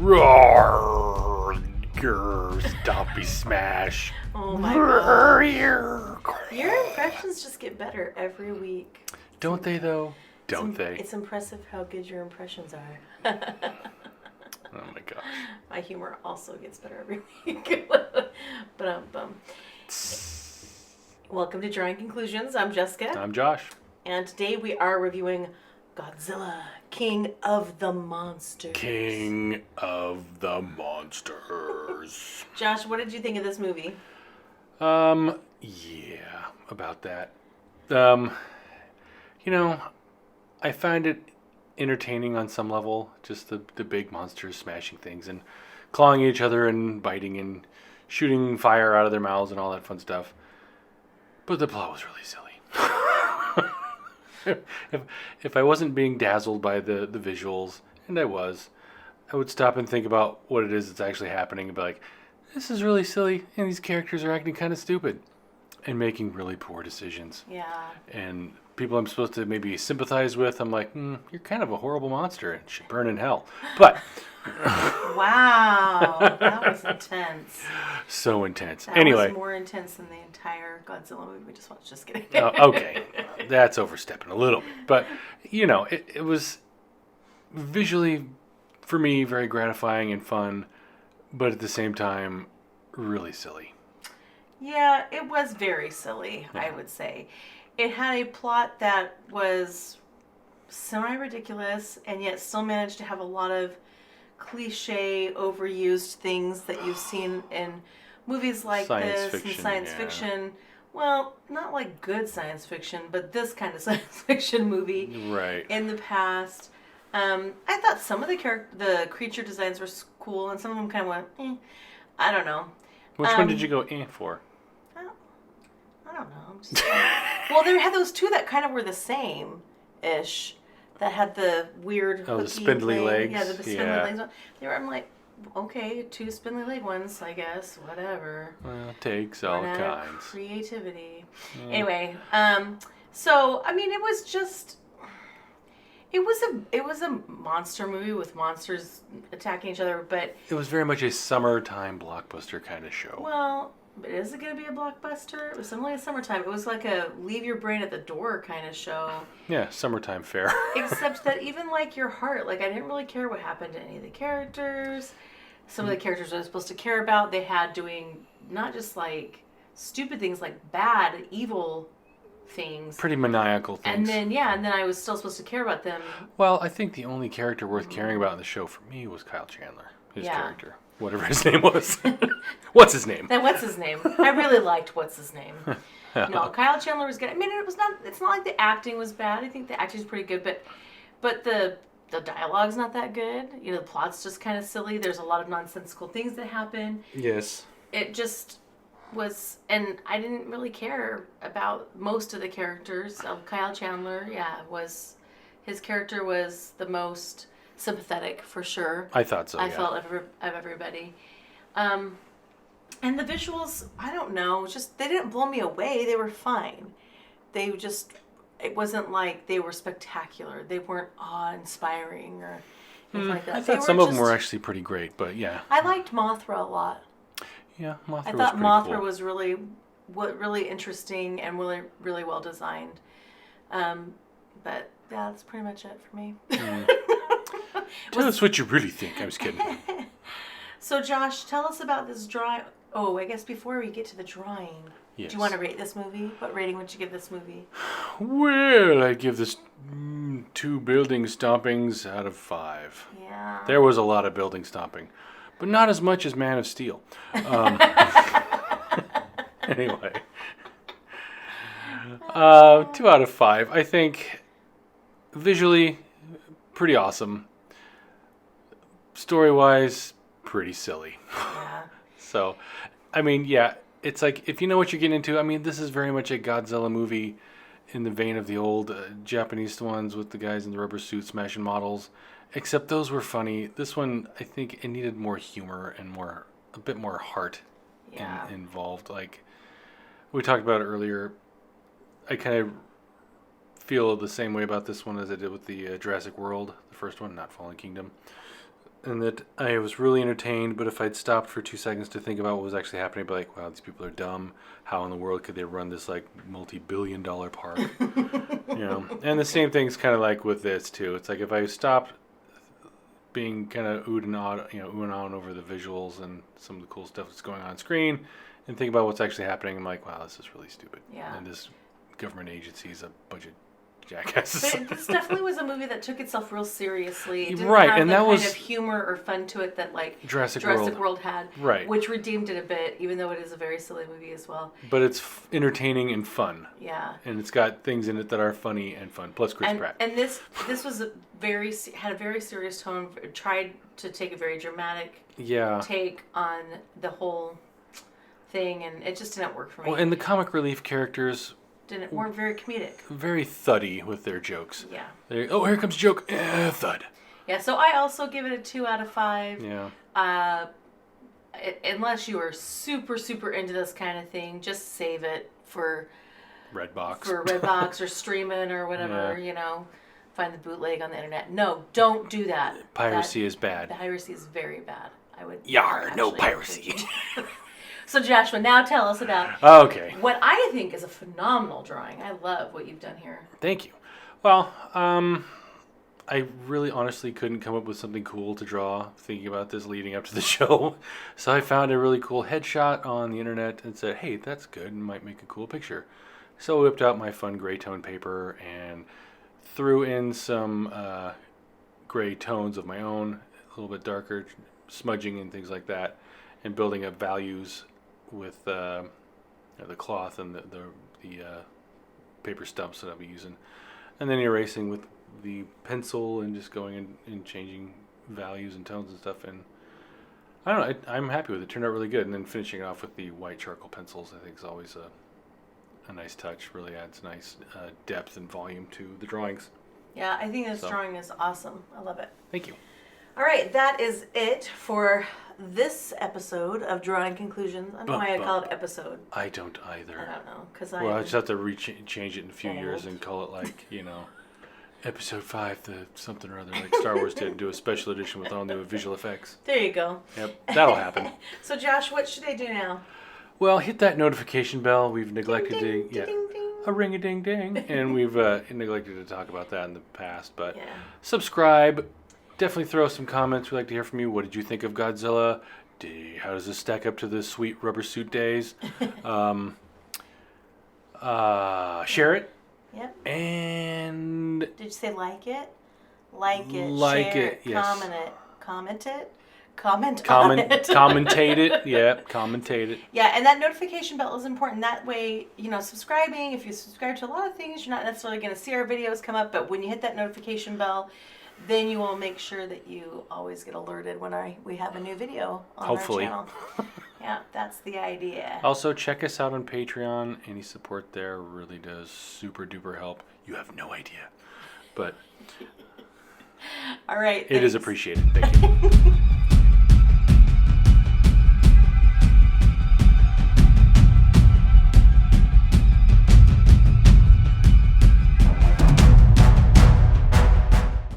Roar! Grr, stompy smash. Oh my god. Your impressions just get better every week. Don't they, though? Don't they? It's impressive how good your impressions are. Oh my gosh. My humor also gets better every week. Welcome to Drawing Conclusions. I'm Jessica. I'm Josh. And today we are reviewing Godzilla, King of the Monsters. King of the Monsters. Josh, what did you think of this movie? Yeah, about that. I find it entertaining on some level, just the big monsters smashing things and clawing each other and biting and shooting fire out of their mouths and all that fun stuff. But the plot was really silly. If I wasn't being dazzled by the visuals, and I would stop and think about what it is that's actually happening and be like, this is really silly, and these characters are acting kind of stupid and making really poor decisions. Yeah. And people I'm supposed to maybe sympathize with, I'm like, you're kind of a horrible monster and should burn in hell. But wow, that was intense. So intense. That anyway, was more intense than the entire Godzilla movie we just watched. Just kidding. Okay, that's overstepping a little bit. But, it was visually, for me, very gratifying and fun, but at the same time, really silly. Yeah, it was very silly, I would say. It had a plot that was semi-ridiculous and yet still managed to have a lot of cliche, overused things that you've seen in movies like this and science fiction. Well, not like good science fiction, but this kind of science fiction movie. Right. In the past. I thought some of the creature designs were cool, and some of them kind of went, I don't know. Which one did you go for? I don't know. Well, they had those two that kind of were the same-ish. That had the weird the spindly thing. legs. Yeah, the spindly legs. I'm like, okay, two spindly leg ones, I guess. Whatever. Well, it takes all kinds. Creativity. Yeah. Anyway, so I mean, it was just. It was a monster movie with monsters attacking each other, but it was very much a summertime blockbuster kind of show. Well, is it going to be a blockbuster? It was something like summertime. It was like a leave your brain at the door kind of show. Yeah, summertime fare. Except that even like your heart, like I didn't really care what happened to any of the characters. Some of the characters I was supposed to care about, they had doing not just like stupid things, like bad, evil things. Pretty maniacal things. And then I was still supposed to care about them. Well, I think the only character worth caring about in the show for me was Kyle Chandler. His character. Whatever his name was. What's his name? What's his name? I really liked What's His Name. No, Kyle Chandler was good. I mean, it's not like the acting was bad. I think the acting is pretty good, but the dialogue's not that good. The plot's just kind of silly. There's a lot of nonsensical things that happen. Yes. It just was, and I didn't really care about most of the characters. Kyle Chandler, his character was the most sympathetic for sure. I thought so. I felt of everybody, and the visuals, I don't know, just they didn't blow me away. They were fine. It wasn't like they were spectacular. They weren't awe-inspiring or anything like that. I thought some of them were actually pretty great, but yeah. I liked Mothra a lot. Yeah, Mothra was pretty I thought Mothra cool. was really interesting and really, really well designed. But yeah, that's pretty much it for me. Tell us what you really think. I was kidding. So Josh, tell us about this drawing. Oh, I guess before we get to the drawing, yes. Do you want to rate this movie? What rating would you give this movie? Well, I give this 2 building stompings out of 5. Yeah. There was a lot of building stomping, but not as much as Man of Steel. Anyway, 2 out of 5. I think visually pretty awesome. Story-wise, pretty silly. Yeah. So, I mean, yeah, it's like, if you know what you're getting into, I mean, this is very much a Godzilla movie in the vein of the old Japanese ones with the guys in the rubber suits smashing models, except those were funny. This one, I think it needed more humor and a bit more heart involved. Like, we talked about it earlier, I kind of feel the same way about this one as I did with the Jurassic World, the first one, not Fallen Kingdom. and that I was really entertained, but if I'd stopped for 2 seconds to think about what was actually happening, I'd be like, wow, these people are dumb. How in the world could they run this like multi-billion-dollar park? And the same thing's kind of like with this too. It's like if I stopped being kind of ooh and on over the visuals and some of the cool stuff that's going on screen, and think about what's actually happening, I'm like, wow, this is really stupid. Yeah. And this government agency is a bunch of jackasses. But this definitely was a movie that took itself real seriously. It didn't Right, have and the that kind was of humor or fun to it that like Jurassic World had, Right. which redeemed it a bit, even though it is a very silly movie as well. But it's entertaining and fun. Yeah. And it's got things in it that are funny and fun. Plus Chris Pratt. And this was had a very serious tone. It tried to take a very dramatic take on the whole thing, and it just didn't work for me. Well, and the comic relief characters weren't very comedic. Very thuddy with their jokes. Yeah. Here comes a joke. Thud. Yeah, so I also give it a 2 out of 5. Yeah. Unless you are super, super into this kind of thing, just save it for Redbox. or streaming or whatever, find the bootleg on the internet. No, don't do that. Piracy is bad. Piracy is very bad. I would no piracy. So Joshua, now tell us about what I think is a phenomenal drawing. I love what you've done here. Thank you. Well, I really honestly couldn't come up with something cool to draw thinking about this leading up to the show. So I found a really cool headshot on the internet and said, hey, that's good and might make a cool picture. So I whipped out my fun gray tone paper and threw in some gray tones of my own, a little bit darker, smudging and things like that, and building up values with the cloth and the paper stumps that I'll be using. And then erasing with the pencil and just going in and changing values and tones and stuff. And I don't know, I'm happy with it. It turned out really good. And then finishing it off with the white charcoal pencils, I think is always a nice touch. Really adds nice depth and volume to the drawings. Yeah, I think this drawing is awesome. I love it. Thank you. All right, that is it for this episode of Drawing Conclusions. I don't know why I call it episode. I don't either. I don't know, because I just have to change it in a few years and call it like, episode 5, the something or other, like Star Wars did, do a special edition with all new visual effects. There you go. Yep, that'll happen. So Josh, what should I do now? Well, hit that notification bell. We've neglected ding, ding, ding, ding. a ring-a-ding-ding, and we've neglected to talk about that in the past. But subscribe. Definitely throw some comments. We'd like to hear from you. What did you think of Godzilla? How does this stack up to the sweet rubber suit days? Share it. Yep. And did you say like it? Like it. Like share it. Yes. Comment it. Comment it. On it. Commentate it. Yeah. Commentate it. Yeah, and that notification bell is important. That way, subscribing. If you subscribe to a lot of things, you're not necessarily going to see our videos come up. But when you hit that notification bell, then you will make sure that you always get alerted when we have a new video on Hopefully. our channel. Yeah, that's the idea. Also, check us out on Patreon. Any support there really does super duper help. You have no idea. But all right. It is appreciated. Thank you.